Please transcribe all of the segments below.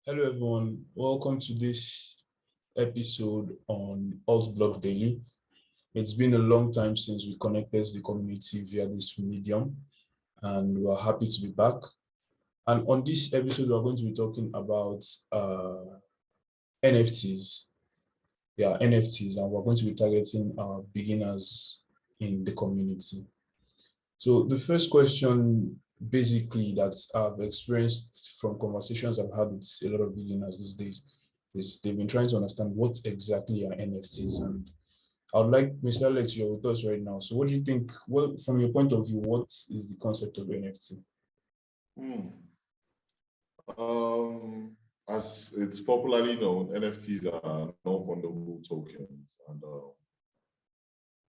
Hello, everyone. Welcome to this episode on AltLIVE Daily. It's been a long time since we connected to the community via this medium, and we're happy to be back. And on this episode, we're going to be talking about NFTs. Yeah, NFTs, and we're going to be targeting beginners in the community. So the first question basically that I've experienced from conversations I've had with a lot of beginners these days is they've been trying to understand what exactly are NFTs. And I would like Mr. Alex, you're with us right now. So what do you think, well, from your point of view, what is the concept of NFT? As it's popularly known, NFTs are non-fungible tokens, and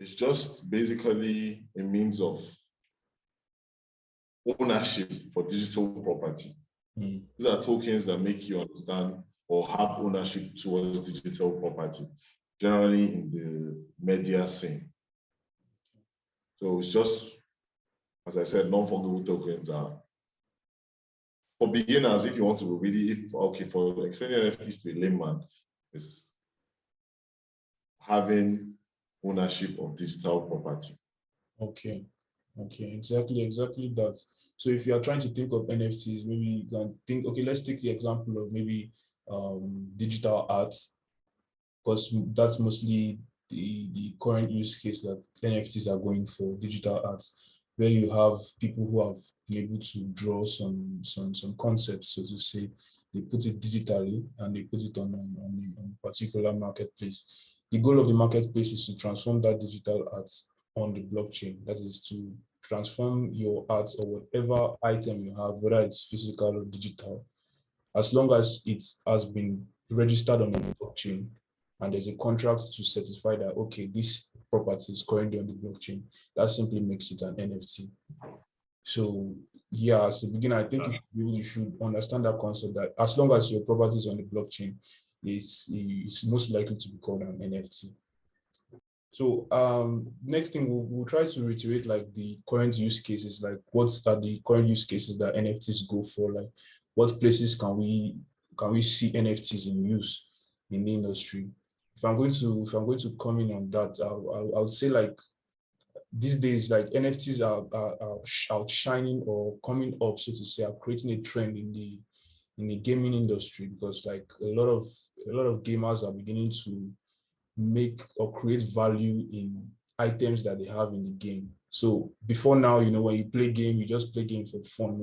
it's just basically a means of ownership for digital property. These are tokens that make you understand or have ownership towards digital property, generally in the media scene. So it's just, as I said, non-fungible tokens are for beginners. If you want to really, for explaining NFTs to a layman, is having ownership of digital property. Okay, exactly that. So if you are trying to think of NFTs, maybe you can think, okay, let's take the example of maybe digital art, because that's mostly the current use case that NFTs are going for, digital art, where you have people who have been able to draw some concepts, so to say. They put it digitally and they put it on a particular marketplace. The goal of the marketplace is to transform that digital art on the blockchain. That is to transform your art or whatever item you have, whether it's physical or digital, as long as it has been registered on the blockchain and there's a contract to certify that, okay, this property is currently on the blockchain, that simply makes it an NFT. So yeah, as a beginner, I think you should understand that concept, that as long as your property is on the blockchain, it's most likely to be called an NFT. So next thing, we'll try to reiterate like the current use cases, like what are the current use cases that NFTs go for, like what places can we see NFTs in use in the industry. If I'm going to come in on that, I'll say like these days, like NFTs are outshining or coming up, so to say, are creating a trend in the gaming industry, because like a lot of gamers are beginning to make or create value in items that they have in the game. So before now, when you play game, you just play game for fun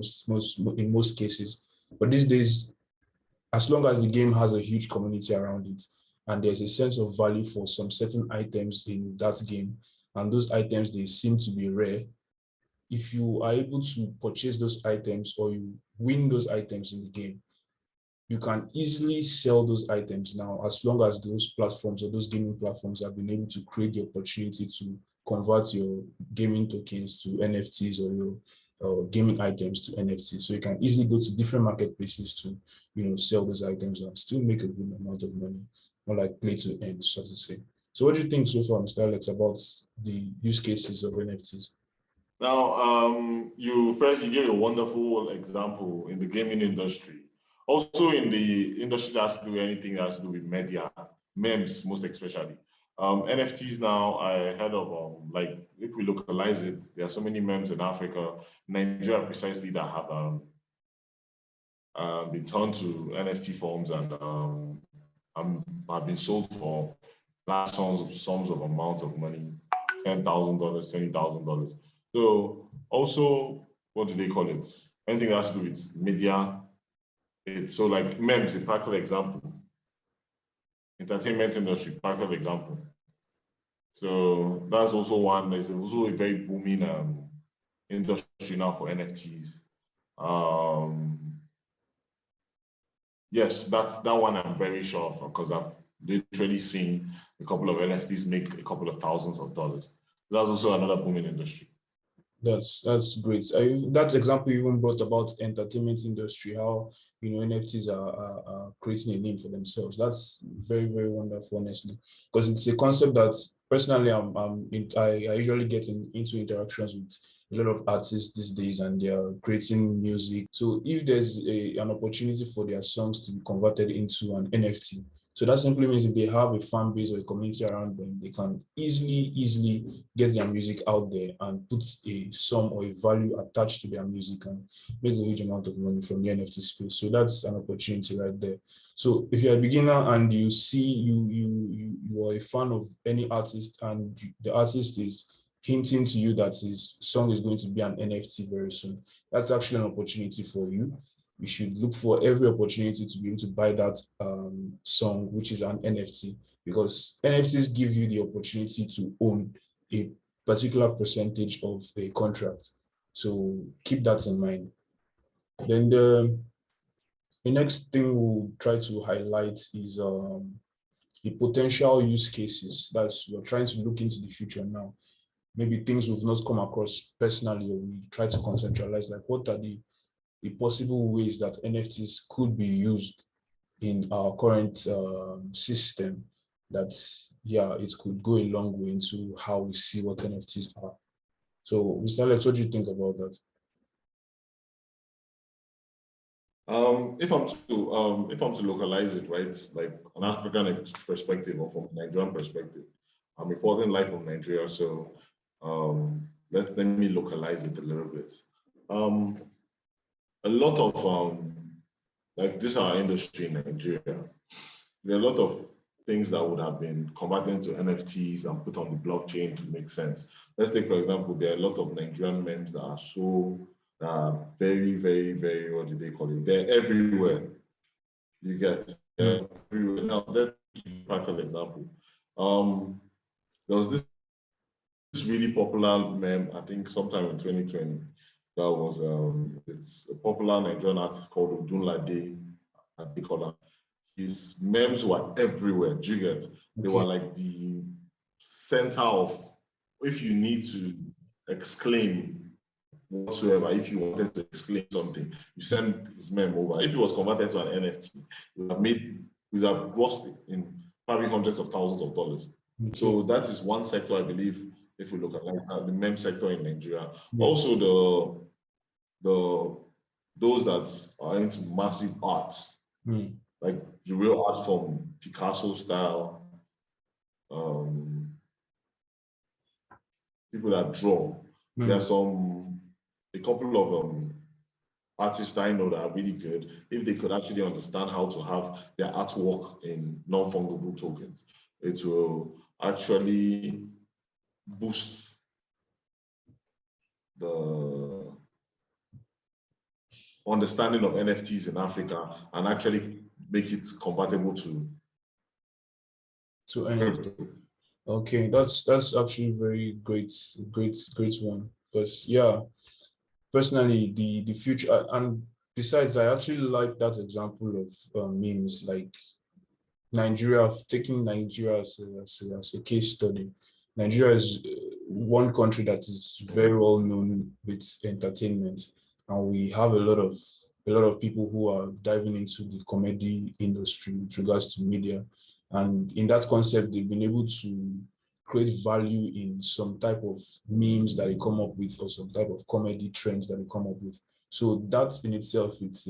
in most cases. But these days, as long as the game has a huge community around it and there's a sense of value for some certain items in that game, and those items, they seem to be rare, if you are able to purchase those items or you win those items in the game, you can easily sell those items now, as long as those platforms or those gaming platforms have been able to create the opportunity to convert your gaming tokens to NFTs or your gaming items to NFTs. So you can easily go to different marketplaces to sell those items and still make a good amount of money, more like play to earn, so to say. So what do you think so far, Mr. Alex, about the use cases of NFTs? Now, you gave a wonderful example in the gaming industry. Also in the industry that has to do anything that has to do with media, memes most especially. NFTs now, I heard of, like if we localize it, there are so many memes in Africa, Nigeria precisely, that have been turned to NFT forms and have been sold for large sums of amounts of money, $10,000, $20,000. So also, what do they call it? Anything that has to do with media. So like memes, a practical example. Entertainment industry, practical example. So that's also one. There's also a very booming industry now for NFTs. Yes, that one I'm very sure of, because I've literally seen a couple of NFTs make a couple of thousands of dollars. That's also another booming industry. That's great. That example you even brought about entertainment industry, how NFTs are creating a name for themselves. That's very, very wonderful, honestly, because it's a concept that personally I usually get into interactions with a lot of artists these days, and they are creating music. So if there's an opportunity for their songs to be converted into an NFT, so that simply means if they have a fan base or a community around them, they can easily get their music out there and put a sum or a value attached to their music and make a huge amount of money from the NFT space. So that's an opportunity right there. So if you're a beginner and you see you are a fan of any artist and the artist is hinting to you that his song is going to be an NFT very soon, that's actually an opportunity for you. You should look for every opportunity to be able to buy that song, which is an NFT, because NFTs give you the opportunity to own a particular percentage of a contract. So keep that in mind. Then the next thing we'll try to highlight is the potential use cases. That's, we're trying to look into the future now. Maybe things we've not come across personally, or we try to conceptualize, like what are the possible ways that NFTs could be used in our current system, that, yeah, it could go a long way into how we see what NFTs are. So, Mr. Alex, what do you think about that? If I'm to localize it, right, like an African perspective or from a Nigerian perspective, I'm reporting live from Nigeria, so let me localize it a little bit. A lot of like this is our industry in Nigeria. There are a lot of things that would have been converted into NFTs and put on the blockchain to make sense. Let's take, for example, there are a lot of Nigerian memes that are so very, what do they call it? They're everywhere. You get everywhere. Now, let's give you a practical example. There was this really popular meme, I think sometime in 2020, that was, it's a popular Nigerian artist called Odunlade Adekola. His memes were everywhere, do you get? They were like the center of, if you need to exclaim whatsoever, if you wanted to exclaim something, you send his meme over. If it was converted to an NFT, it would have lost it in probably hundreds of thousands of dollars. So that is one sector, I believe, if we look at the meme sector in Nigeria. Also those that are into massive arts, like the real art from Picasso style, people that draw. There are a couple of artists I know that are really good. If they could actually understand how to have their artwork in non-fungible tokens, it will actually boost the understanding of NFTs in Africa and actually make it convertible to NFT. Okay, that's actually very great one, because yeah, personally the future, and besides, I actually like that example of memes, like Nigeria, taking Nigeria as a case study. Nigeria is one country that is very well known with entertainment, and we have a lot of people who are diving into the comedy industry with regards to media. And in that concept, they've been able to create value in some type of memes that they come up with, or some type of comedy trends that they come up with. So that in itself, it's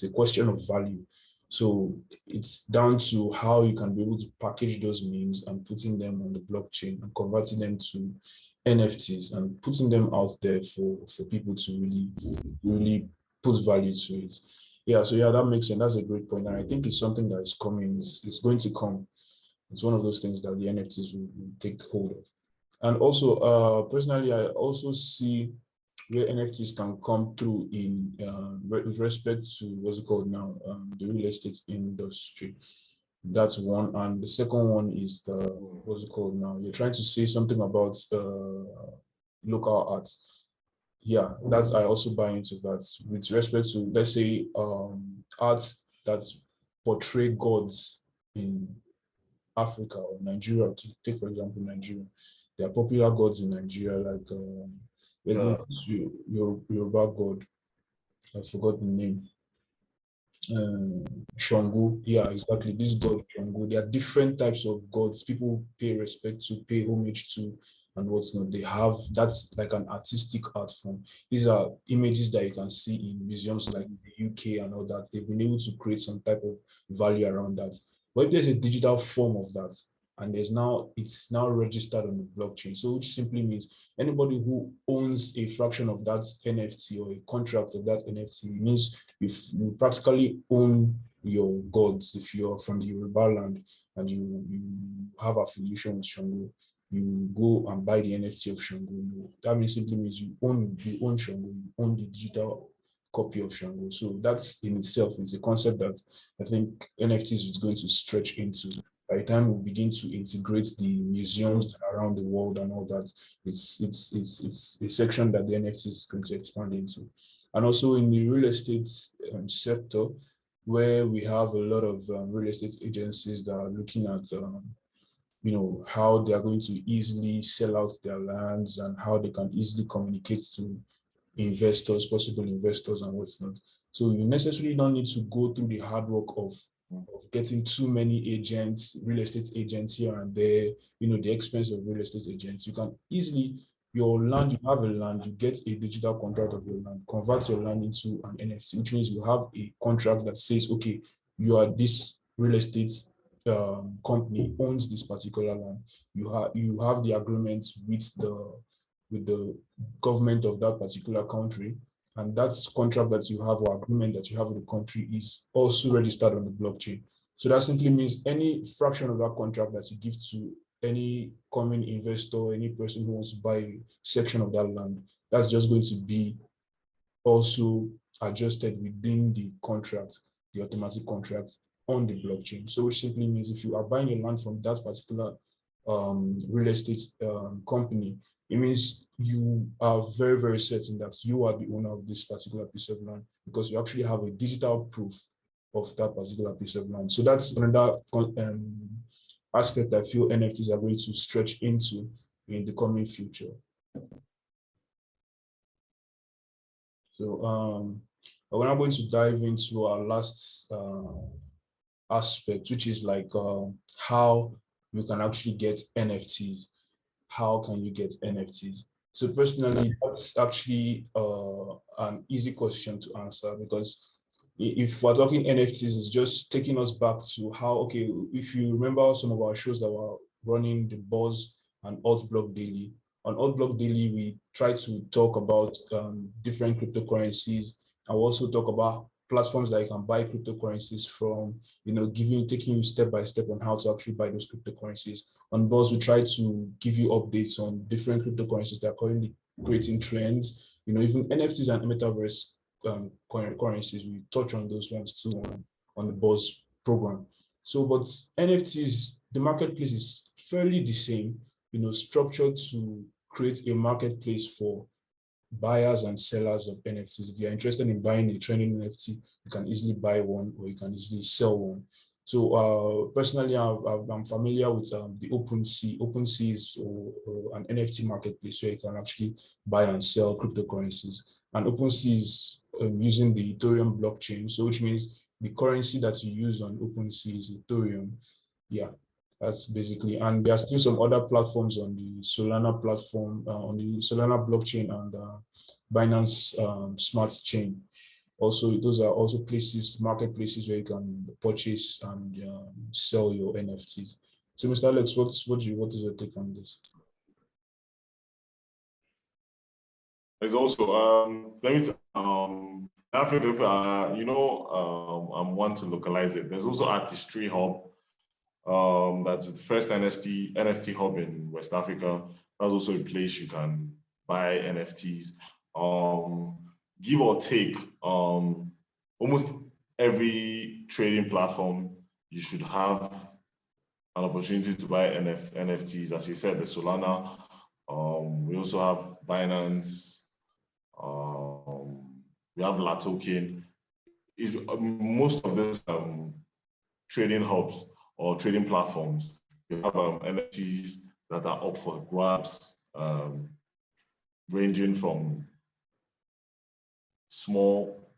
a question of value. So it's down to how you can be able to package those memes and putting them on the blockchain and converting them to NFTs and putting them out there for people to really put value to it. Yeah, so yeah, that makes sense. That's a great point. And I think it's something that is coming. It's going to come. It's one of those things that the NFTs will take hold of. And also, personally, I also see where NFTs can come through in with respect to what's it called now, the real estate industry. That's one. And the second one is the, what's it called now? You're trying to say something about local arts. Yeah, that's, I also buy into that with respect to, let's say, arts that portray gods in Africa or Nigeria. To take, for example, Nigeria. There are popular gods in Nigeria, like Yoruba god. I forgot the name. Shango. Yeah, exactly. This god Shango. There are different types of gods people pay respect to, pay homage to, and what's not. They have, that's like an artistic art form. These are images that you can see in museums like the UK and all that. They've been able to create some type of value around that. But if there's a digital form of that, and it's now registered on the blockchain. So which simply means anybody who owns a fraction of that NFT or a contract of that NFT means you practically own your gods. If you're from the Yoruba land and you have affiliation with Shango, you go and buy the NFT of Shango. That means simply means you own Shango, you own the digital copy of Shango. So that's in itself is a concept that I think NFTs is going to stretch into. By the time we begin to integrate the museums around the world and all that, it's a section that the NFT is going to expand into. And also in the real estate sector, where we have a lot of real estate agencies that are looking at how they are going to easily sell out their lands and how they can easily communicate to investors, possible investors and what's not. So you necessarily don't need to go through the hard work of getting too many agents, real estate agents here and there, the expense of real estate agents. You can easily, your land, you have a land, you get a digital contract of your land, convert your land into an NFT, which means you have a contract that says, okay, you are this real estate company owns this particular land. You have the agreement with the government of that particular country, and that contract that you have or agreement that you have with the country is also registered on the blockchain. So that simply means any fraction of that contract that you give to any coming investor, any person who wants to buy a section of that land, that's just going to be also adjusted within the contract, the automatic contract on the blockchain. So which simply means if you are buying a land from that particular real estate company, it means you are very, very certain that you are the owner of this particular piece of land because you actually have a digital proof of that particular piece of land. So that's another aspect I feel NFTs are going to stretch into in the coming future. So we're now going to dive into our last aspect, which is like how you can actually get NFTs. How can you get NFTs? So personally, that's actually an easy question to answer because if we're talking NFTs, it's just taking us back to how, okay, if you remember some of our shows that were running, the Buzz and AltBlock Daily. On AltBlock Daily, we try to talk about different cryptocurrencies, and we also talk about platforms that you can buy cryptocurrencies from, taking you step by step on how to actually buy those cryptocurrencies. On Buzz, we try to give you updates on different cryptocurrencies that are currently creating trends, even NFTs and metaverse currencies. We touch on those ones too on the Buzz program. So, but NFTs, the marketplace is fairly the same, structured to create a marketplace for buyers and sellers of NFTs. If you're interested in buying a trending NFT, you can easily buy one or you can easily sell one. So personally, I'm familiar with the OpenSea. OpenSea is an NFT marketplace where you can actually buy and sell cryptocurrencies. And OpenSea is using the Ethereum blockchain, so which means the currency that you use on OpenSea is Ethereum. Yeah, that's basically, and there are still some other platforms on the Solana platform, on the Solana blockchain and Binance Smart Chain. Also, those are also marketplaces where you can purchase and sell your NFTs. So, Mr. Alex, what is your take on this? There's also Africa, I'm one to localize it. There's also Artistry Hub. That's the first NFT hub in West Africa. That's also a place you can buy NFTs. Give or take, almost every trading platform, you should have an opportunity to buy NFTs. As you said, the Solana. We also have Binance. We have La Token. Most of these trading hubs or trading platforms, you have NFTs that are up for grabs, ranging from small,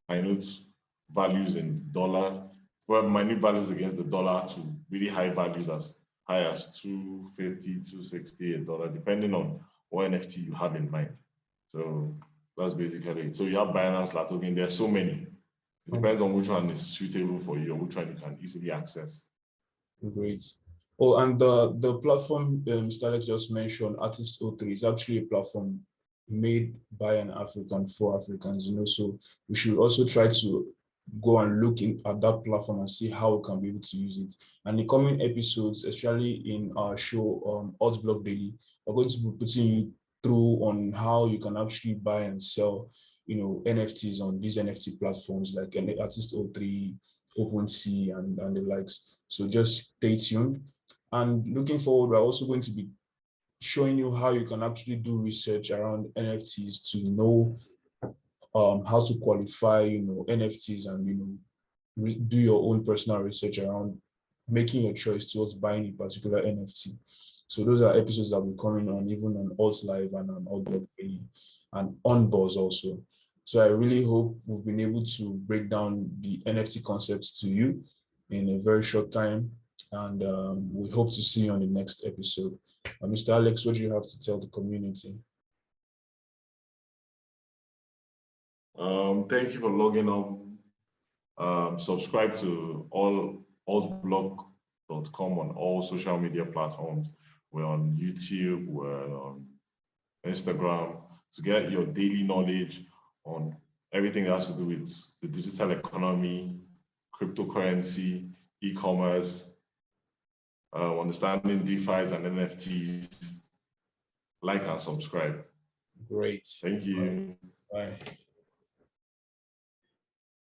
minute values in dollar, minute values against the dollar to really high values as high as $250, $260, $1, depending on what NFT you have in mind. So that's basically it. So you have Binance, Latoken, there's so many. It depends on which one is suitable for you or which one you can easily access. Great. Oh, and the platform Mr. Alex just mentioned, Artist03, is actually a platform made by an African for Africans, you know, so we should also try to go and look at that platform and see how we can be able to use it. And the coming episodes, especially in our show, AltBlock Daily, we're going to be putting you through on how you can actually buy and sell, you know, NFTs on these NFT platforms like Artist03, OpenSea, and the likes. So just stay tuned. And looking forward, we're also going to be showing you how you can actually do research around NFTs to know how to qualify, you know, NFTs, and, you know, do your own personal research around making your choice towards buying a particular NFT. So those are episodes that will be coming on, even on AltLIVE and on AltBlock Daily and on Buzz also. So I really hope we've been able to break down the NFT concepts to you in a very short time. And we hope to see you on the next episode. Mr. Alex, what do you have to tell the community? Thank you for logging on. Subscribe to altblock.com on all social media platforms. We're on YouTube, we're on Instagram, to get your daily knowledge on everything that has to do with the digital economy, cryptocurrency, e-commerce, understanding DeFi's and NFTs. Like and subscribe. Great. Thank you. Bye.